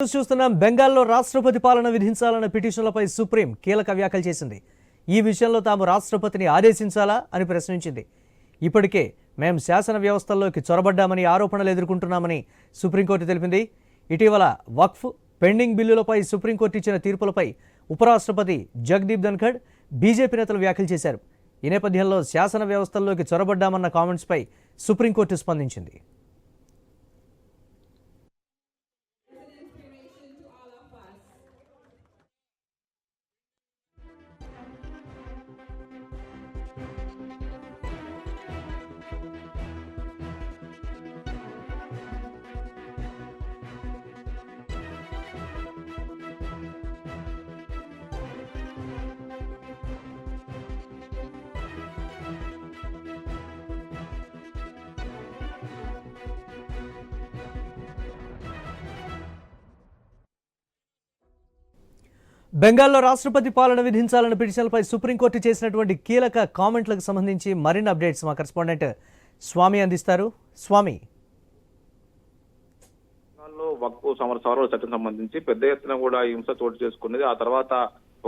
చూస్తున్నాం. బెంగాల్లో రాష్ట్రపతి పాలన విధించాలన్న పిటిషన్లపై సుప్రీం కీలక వ్యాఖ్యలు చేసింది. ఈ విషయంలో తాము రాష్ట్రపతిని ఆదేశించాలా అని ప్రశ్నించింది. ఇప్పటికే మేము శాసన వ్యవస్థల్లోకి చొరబడ్డామని ఆరోపణలు ఎదుర్కొంటున్నామని సుప్రీంకోర్టు తెలిపింది. ఇటీవల వక్ఫ్ పెండింగ్ బిల్లులపై సుప్రీంకోర్టు ఇచ్చిన తీర్పులపై ఉపరాష్ట్రపతి జగదీప్ ధన్ఖడ్ బీజేపీ నేతలు వ్యాఖ్యలు చేశారు. ఈ నేపథ్యంలో శాసన వ్యవస్థల్లోకి చొరబడ్డామన్న కామెంట్స్పై సుప్రీంకోర్టు స్పందించింది. బెంగాల్లో రాష్ట్రపతి పాలన విధించాలన్న పిటిషన్లపై సుప్రీంకోర్టు చేసినటువంటి కీలక కామెంట్లకు సంబంధించి మరిన్ని అప్డేట్స్ మా కరెస్పాండెంట్ స్వామి అందిస్తారు. స్వామి, వక్ఫ్ సవరణ చట్టం సంబంధించి పెద్ద ఎత్తున కూడా హింస చోటు చేసుకున్నది. ఆ తర్వాత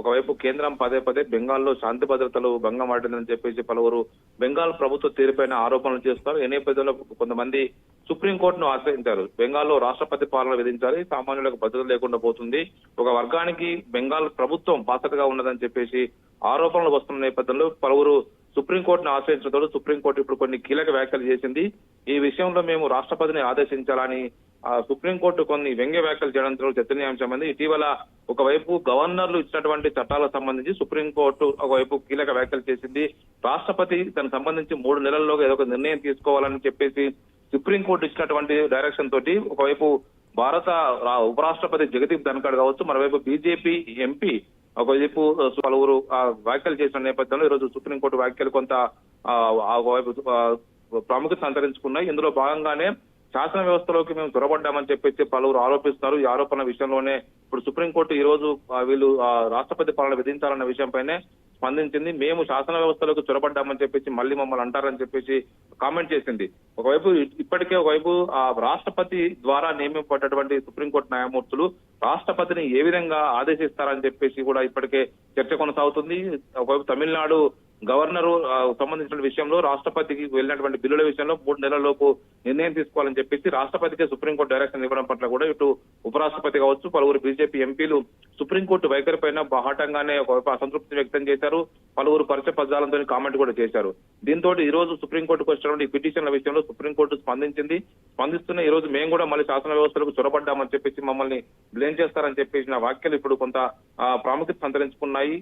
ఒకవైపు కేంద్రం పదే పదే బెంగాల్లో శాంతి భద్రతలు భంగం ఆడిందని చెప్పేసి పలువురు బెంగాల్ ప్రభుత్వ తీరుపైన ఆరోపణలు చేస్తారు. ఈ నేపథ్యంలో కొంతమంది సుప్రీంకోర్టును ఆశ్రయించారు. బెంగాల్లో రాష్ట్రపతి పాలన విధించాలి, సామాన్యులకు భద్రత లేకుండా పోతుంది, ఒక వర్గానికి బెంగాల్ ప్రభుత్వం బాధ్యతగా ఉన్నదని చెప్పేసి ఆరోపణలు వస్తున్న నేపథ్యంలో పలువురు సుప్రీంకోర్టును ఆశ్రయించడంతో సుప్రీంకోర్టు ఇప్పుడు కొన్ని కీలక వ్యాఖ్యలు చేసింది. ఈ విషయంలో మేము రాష్ట్రపతిని ఆదేశించాలని సుప్రీంకోర్టు కొన్ని వ్యంగ్య వ్యాఖ్యలు చేయడంతో చర్చనీయాంశమైంది. ఇటీవల ఒకవైపు గవర్నర్లు ఇచ్చినటువంటి చట్టాలకు సంబంధించి సుప్రీంకోర్టు ఒకవైపు కీలక వ్యాఖ్యలు చేసింది. రాష్ట్రపతి దానికి సంబంధించి 3 నెలల్లో ఏదో ఒక నిర్ణయం తీసుకోవాలని చెప్పేసి సుప్రీంకోర్టు ఇచ్చినటువంటి డైరెక్షన్ తోటి ఒకవైపు భారత ఉపరాష్ట్రపతి జగదీప్ ధన్ఖడ్ కావచ్చు, మరోవైపు బీజేపీ ఎంపీ ఒకవైపు పలువురు వ్యాఖ్యలు చేసిన నేపథ్యంలో ఈరోజు సుప్రీంకోర్టు వ్యాఖ్యలు కొంత ఒకవైపు ప్రాముఖ్యత సంతరించుకున్నాయి. ఇందులో భాగంగానే శాసన వ్యవస్థలోకి మేము చొరబడ్డామని చెప్పేసి పలువురు ఆరోపిస్తున్నారు. ఈ ఆరోపణ విషయంలోనే ఇప్పుడు సుప్రీంకోర్టు ఈ రోజు వీళ్ళు రాష్ట్రపతి పాలన విధించాలన్న విషయంపైనే స్పందించింది. మేము శాసన వ్యవస్థలోకి చొరబడ్డామని చెప్పేసి మళ్ళీ మమ్మల్ని అంటారని చెప్పేసి కామెంట్ చేసింది. ఒకవైపు ఇప్పటికే ఒకవైపు రాష్ట్రపతి ద్వారా నియమింపబడ్డటువంటి సుప్రీంకోర్టు న్యాయమూర్తులు రాష్ట్రపతిని ఏ విధంగా ఆదేశిస్తారని చెప్పేసి కూడా ఇప్పటికే చర్చ కొనసాగుతుంది. ఒకవైపు తమిళనాడు గవర్నరు సంబంధించిన విషయంలో రాష్ట్రపతికి వెళ్ళినటువంటి బిల్లుల విషయంలో 3 నెలల్లోపు నిర్ణయం తీసుకోవాలని చెప్పేసి రాష్ట్రపతికి సుప్రీంకోర్టు డైరెక్షన్ ఇవ్వడం పట్ల కూడా ఇటు ఉపరాష్ట్రపతి కావచ్చు, పలువురు బీజేపీ ఎంపీలు సుప్రీంకోర్టు వైఖరి పైన బాహాటంగానే ఒకవైపు అసంతృప్తి వ్యక్తం చేశారు. పలువురు పరిచయ పదాలతో కామెంట్ కూడా చేశారు. దీంతో ఈ రోజు సుప్రీంకోర్టుకు వచ్చినటువంటి పిటిషన్ల విషయంలో సుప్రీంకోర్టు స్పందించింది. స్పందిస్తున్న ఈ రోజు మేము కూడా మళ్ళీ శాసన వ్యవస్థలకు చొరబడ్డామని చెప్పేసి మమ్మల్ని బ్లేమ్ చేస్తారని చెప్పేసి నా వ్యాఖ్యలు ఇప్పుడు కొంత ప్రాముఖ్యత సంతరించుకున్నాయి.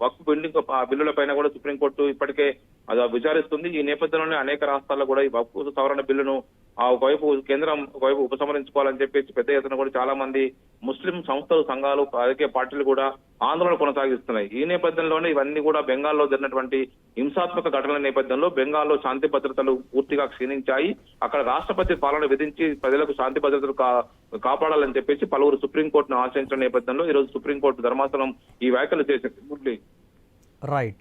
వక్ఫ్ పెండింగ్ బిల్లుల పైన కూడా సుప్రీంకోర్టు ఇప్పటికే అది విచారిస్తుంది. ఈ నేపథ్యంలోనే అనేక రాష్ట్రాల్లో కూడా ఈ వక్ఫ్ సవరణ బిల్లును ఒకవైపు కేంద్రం ఒకవైపు ఉపసంహరించుకోవాలని చెప్పేసి పెద్ద ఎత్తున కూడా చాలా మంది ముస్లిం సంస్థలు, సంఘాలు, రాజకీయ పార్టీలు కూడా ఆందోళన కొనసాగిస్తున్నాయి. ఈ నేపథ్యంలోనే ఇవన్నీ కూడా బెంగాల్లో జరిగినటువంటి హింసాత్మక ఘటనల నేపథ్యంలో బెంగాల్లో శాంతి భద్రతలు పూర్తిగా క్షీణించాయి. అక్కడ రాష్ట్రపతి పాలన విధించి ప్రజలకు శాంతి భద్రతలు కాపాడాలని చెప్పేసి పలువురు సుప్రీంకోర్టును ఆశ్రయించిన నేపథ్యంలో ఈ రోజు సుప్రీంకోర్టు ధర్మాసనం ఈ వ్యాఖ్యలు చేసింది. రైట్.